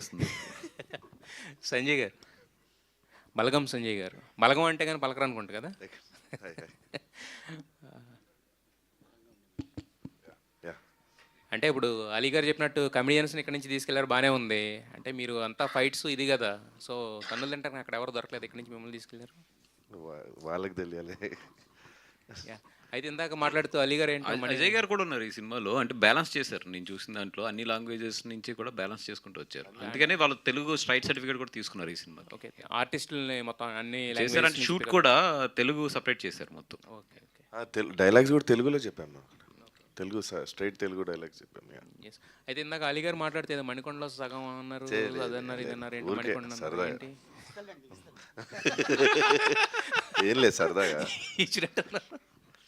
వస్తుంది. సంజయ్ గారు, బలగం సంజయ్ గారు. బలగం అంటే కానీ పలకరు అనుకుంటా కదా. Hi hi. యా అంటే ఇప్పుడు అలీ గారు చెప్పినట్టు కమెడియన్స్ని ఇక్కడ నుంచి తీసుకెళ్లారు, బాగానే ఉంది. అంటే మీరు అంతా ఫైట్స్ ఇది కదా, సో కన్నులు తింటారు అక్కడ ఎవరు దొరకలేదు, ఇక్కడి నుంచి మిమ్మల్ని తీసుకెళ్లారు. వాళ్ళకి తెలియాలి. యా, అయితే ఇందాక మాట్లాడుతూ అలీ గారు ఏంటో అజయ్ గారు కూడా ఉన్నారు ఈ సినిమాలో. అంటే బ్యాలెన్స్ చేశారు, నేను చూసిన దాంట్లో అన్ని లాంగ్వేజెస్ నుంచి కూడా బ్యాలెన్స్ చేసుకుంటూ వచ్చారు. అందుకనే వాళ్ళు తెలుగు స్ట్రైట్ సర్టిఫికేట్ కూడా తీసుకున్నారు ఈ సినిమా. ఓకే, ఆర్టిస్టులని మొత్తం అన్ని చేశారు. అంటే షూట్ కూడా తెలుగు సపరేట్ చేశారు మొత్తం. Okay okay. డైలాగ్స్ కూడా తెలుగులో చెప్పాము. తెలుగు స్ట్రైట్ తెలుగు డైలాగ్స్ చెప్పాము. ఎస్. అయితే ఇందాక అలీ గారు మాట్లాడితే ఏదో మణికొండలో సగం అన్నారు, అదన్నారు ఇది అన్నారు, ఏంటి ఊరికే మణికొండ అన్నారు సరదాగా. ఏంటి ఏం లేదు సరదాగా ఇచ్చినట్టు అన్నారు.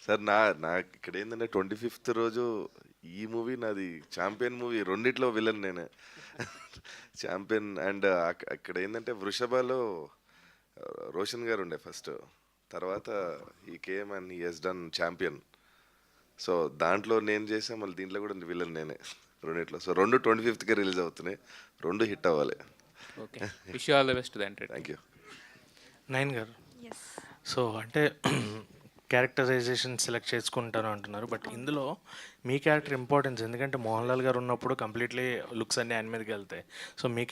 సార్. నా ఇక్కడ ఏంటంటే 25th రోజు ఈ మూవీ నాది ఛాంపియన్ మూవీ, రెండిట్లో విలన్ నేనే. ఛాంపియన్ అండ్ అక్కడ ఏంటంటే వృషభలో రోషన్ గారు ఉండే ఫస్ట్, తర్వాత ఈ came and he Hess done champion. So దాంట్లో నేను చేసా, మళ్ళీ దీంట్లో కూడా విలన్ నేనే రెండిట్లో. సో రెండు 25th రిలీజ్ అవుతున్నాయి, రెండు హిట్ అవ్వాలి. Okay, wish you all the best దాంట్లో. Thank you. నైన్ గారు, సో అంటే క్యారెక్టరైజేషన్ సెలెక్ట్ చేసుకుంటాను అంటున్నారు, బట్ ఇందులో మీ క్యారెక్టర్ ఇంపార్టెన్స్ ఎందుకంటే మోహన్ లాల్ గారు ఉన్నప్పుడు కంప్లీట్లీ లుక్స్ అన్నీ ఆయన మీదకి వెళ్తాయి. సో మీ